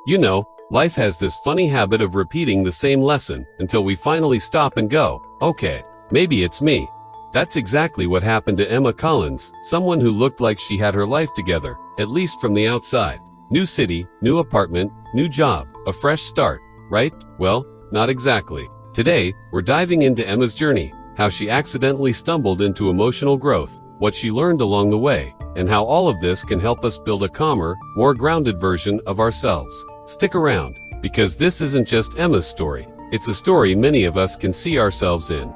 You know, life has this funny habit of repeating the same lesson until we finally stop and go, okay, maybe it's me. That's exactly what happened to Emma Collins, someone who looked like she had her life together, at least from the outside. New city, new apartment, new job, a fresh start, right? Well, not exactly. Today, we're diving into Emma's journey, how she accidentally stumbled into emotional growth, what she learned along the way, and how all of this can help us build a calmer, more grounded version of ourselves. Stick around, because this isn't just Emma's story. It's a story many of us can see ourselves in.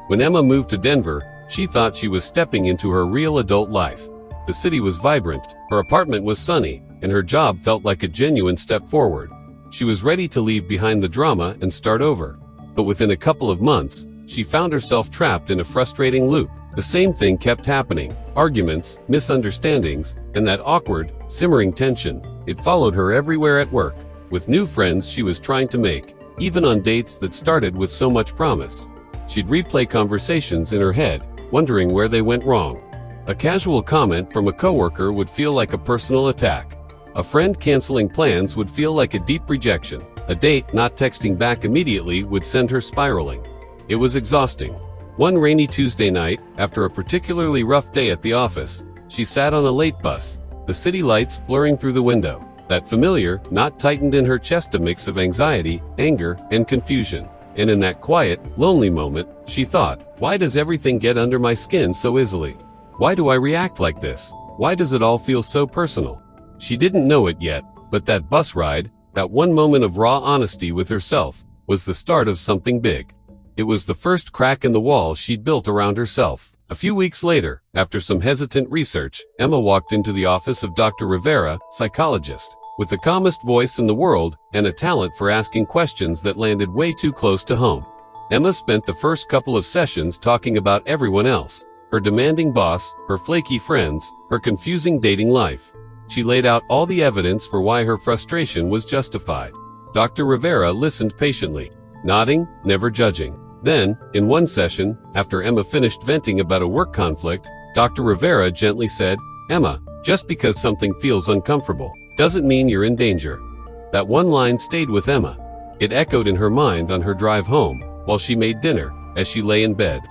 When Emma moved to Denver, she thought she was stepping into her real adult life. The city was vibrant, her apartment was sunny, and her job felt like a genuine step forward. She was ready to leave behind the drama and start over. But within a couple of months, she found herself trapped in a frustrating loop. The same thing kept happening: arguments, misunderstandings, and that awkward, simmering tension. It followed her everywhere at work, with new friends she was trying to make, even on dates that started with so much promise. She'd replay conversations in her head, wondering where they went wrong. A casual comment from a coworker would feel like a personal attack. A friend canceling plans would feel like a deep rejection. A date not texting back immediately would send her spiraling. It was exhausting. One rainy Tuesday night, after a particularly rough day at the office, she sat on a late bus, the city lights blurring through the window. That familiar knot tightened in her chest, a mix of anxiety, anger, and confusion. And in that quiet, lonely moment, she thought, why does everything get under my skin so easily? Why do I react like this? Why does it all feel so personal? She didn't know it yet, but that bus ride, that one moment of raw honesty with herself, was the start of something big. It was the first crack in the wall she'd built around herself. A few weeks later, after some hesitant research, Emma walked into the office of Dr. Rivera, psychologist. With the calmest voice in the world, and a talent for asking questions that landed way too close to home. Emma spent the first couple of sessions talking about everyone else: her demanding boss, her flaky friends, her confusing dating life. She laid out all the evidence for why her frustration was justified. Dr. Rivera listened patiently, nodding, never judging. Then, in one session, after Emma finished venting about a work conflict, Dr. Rivera gently said, "Emma, just because something feels uncomfortable doesn't mean you're in danger." That one line stayed with Emma. It echoed in her mind on her drive home, while she made dinner, as she lay in bed.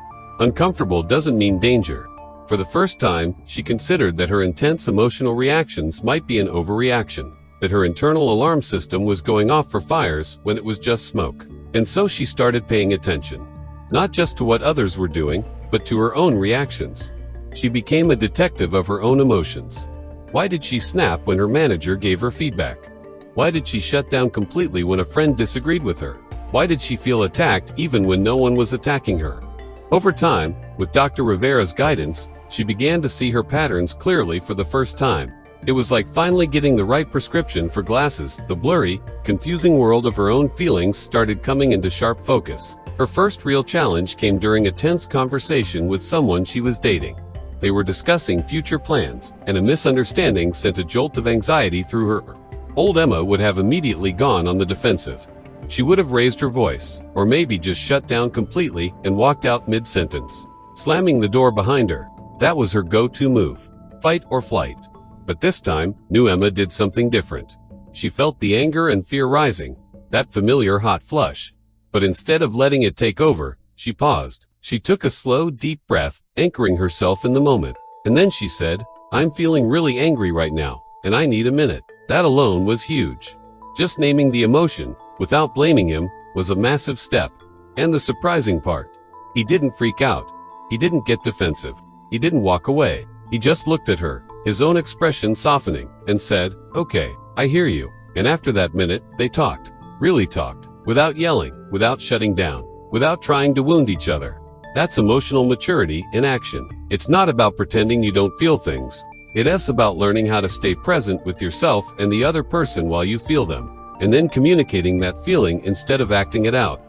Uncomfortable doesn't mean danger. For the first time, she considered that her intense emotional reactions might be an overreaction, that her internal alarm system was going off for fires when it was just smoke. And so she started paying attention, not just to what others were doing, but to her own reactions. She became a detective of her own emotions. Why did she snap when her manager gave her feedback? Why did she shut down completely when a friend disagreed with her? Why did she feel attacked even when no one was attacking her? Over time, with Dr. Rivera's guidance, she began to see her patterns clearly for the first time. It was like finally getting the right prescription for glasses. The blurry, confusing world of her own feelings started coming into sharp focus. Her first real challenge came during a tense conversation with someone she was dating. They were discussing future plans, and a misunderstanding sent a jolt of anxiety through her. Old Emma would have immediately gone on the defensive. She would have raised her voice, or maybe just shut down completely and walked out mid-sentence, slamming the door behind her. That was her go-to move: fight or flight. But this time, new Emma did something different. She felt the anger and fear rising, that familiar hot flush. But instead of letting it take over, she paused. She took a slow, deep breath, anchoring herself in the moment. And then she said, "I'm feeling really angry right now, and I need a minute." That alone was huge. Just naming the emotion, without blaming him, was a massive step. And the surprising part: he didn't freak out. He didn't get defensive. He didn't walk away. He just looked at her, his own expression softening, and said, "Okay, I hear you." And after that minute, they talked. Really talked. Without yelling, without shutting down, without trying to wound each other. That's emotional maturity in action. It's not about pretending you don't feel things. It is about learning how to stay present with yourself and the other person while you feel them, and then communicating that feeling instead of acting it out.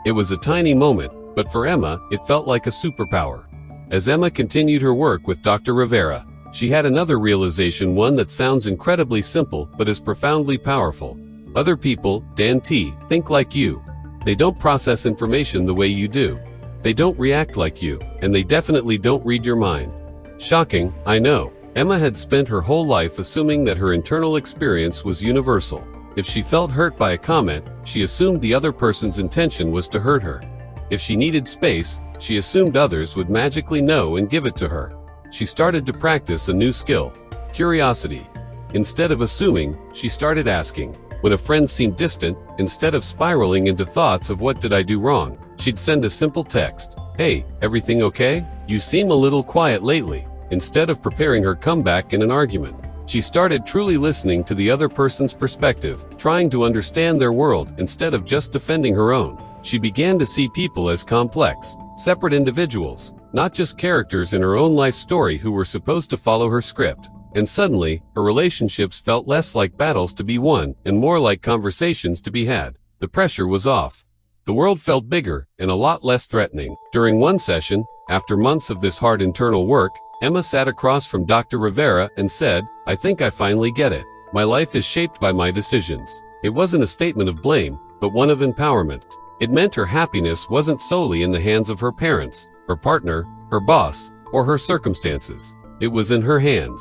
It was a tiny moment, but for Emma, it felt like a superpower. As Emma continued her work with Dr. Rivera, she had another realization, one that sounds incredibly simple but is profoundly powerful. Other people, Dan T., think like you. They don't process information the way you do. They don't react like you, and they definitely don't read your mind. Shocking, I know. Emma had spent her whole life assuming that her internal experience was universal, If she felt hurt by a comment, she assumed the other person's intention was to hurt her. If she needed space, she assumed others would magically know and give it to her. She started to practice a new skill: curiosity. Instead of assuming, she started asking. When a friend seemed distant, instead of spiraling into thoughts of what did I do wrong, she'd send a simple text: "Hey, everything okay? You seem a little quiet lately." Instead of preparing her comeback in an argument, she started truly listening to the other person's perspective, trying to understand their world instead of just defending her own. She began to see people as complex, separate individuals, not just characters in her own life story who were supposed to follow her script. And suddenly, her relationships felt less like battles to be won and more like conversations to be had. The pressure was off. The world felt bigger and a lot less threatening. During one session, after months of this hard internal work, Emma sat across from Dr. Rivera and said, "I think I finally get it. My life is shaped by my decisions." It wasn't a statement of blame, but one of empowerment. It meant her happiness wasn't solely in the hands of her parents, her partner, her boss, or her circumstances. It was in her hands.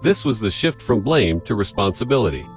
This was the shift from blame to responsibility.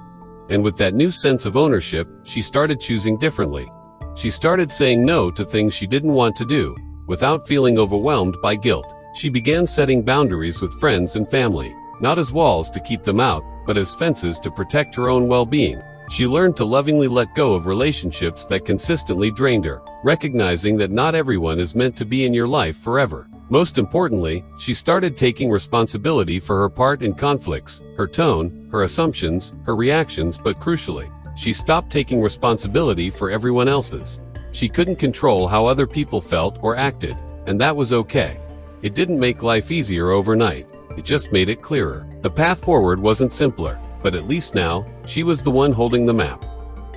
And with that new sense of ownership, she started choosing differently. She started saying no to things she didn't want to do, without feeling overwhelmed by guilt. She began setting boundaries with friends and family, not as walls to keep them out, but as fences to protect her own well-being. She learned to lovingly let go of relationships that consistently drained her, recognizing that not everyone is meant to be in your life forever. Most importantly, she started taking responsibility for her part in conflicts, her tone, her assumptions, her reactions, but crucially, she stopped taking responsibility for everyone else's. She couldn't control how other people felt or acted, and that was okay. It didn't make life easier overnight. It just made it clearer. The path forward wasn't simpler, but at least now, she was the one holding the map.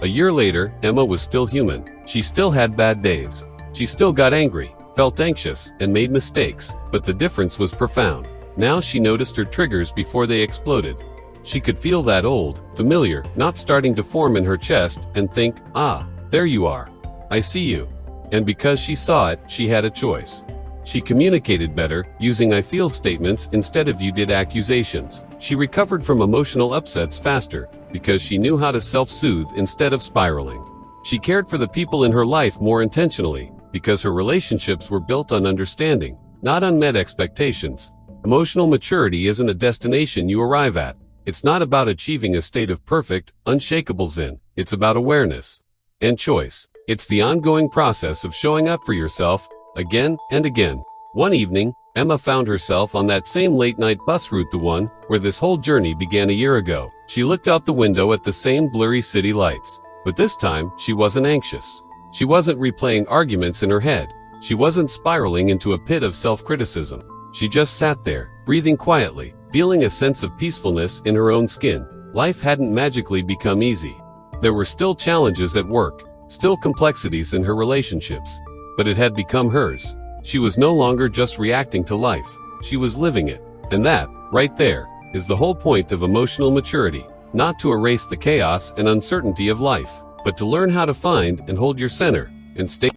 A year later, Emma was still human. She still had bad days. She still got angry, felt anxious, and made mistakes, but the difference was profound. Now she noticed her triggers before they exploded. She could feel that old, familiar knot starting to form in her chest and think, "Ah, there you are. I see you." And because she saw it, she had a choice. She communicated better, using "I feel" statements instead of "you did" accusations. She recovered from emotional upsets faster, because she knew how to self-soothe instead of spiraling. She cared for the people in her life more intentionally, because her relationships were built on understanding, not unmet expectations. Emotional maturity isn't a destination you arrive at. It's not about achieving a state of perfect, unshakable zen. It's about awareness and choice. It's the ongoing process of showing up for yourself, again and again. One evening, Emma found herself on that same late-night bus route, the one where this whole journey began a year ago. She looked out the window at the same blurry city lights. But this time, she wasn't anxious. She wasn't replaying arguments in her head. She wasn't spiraling into a pit of self-criticism. She just sat there, breathing quietly, feeling a sense of peacefulness in her own skin. Life hadn't magically become easy. There were still challenges at work, still complexities in her relationships, but it had become hers. She was no longer just reacting to life. She was living it. And that, right there, is the whole point of emotional maturity. Not to erase the chaos and uncertainty of life, but to learn how to find and hold your center and stay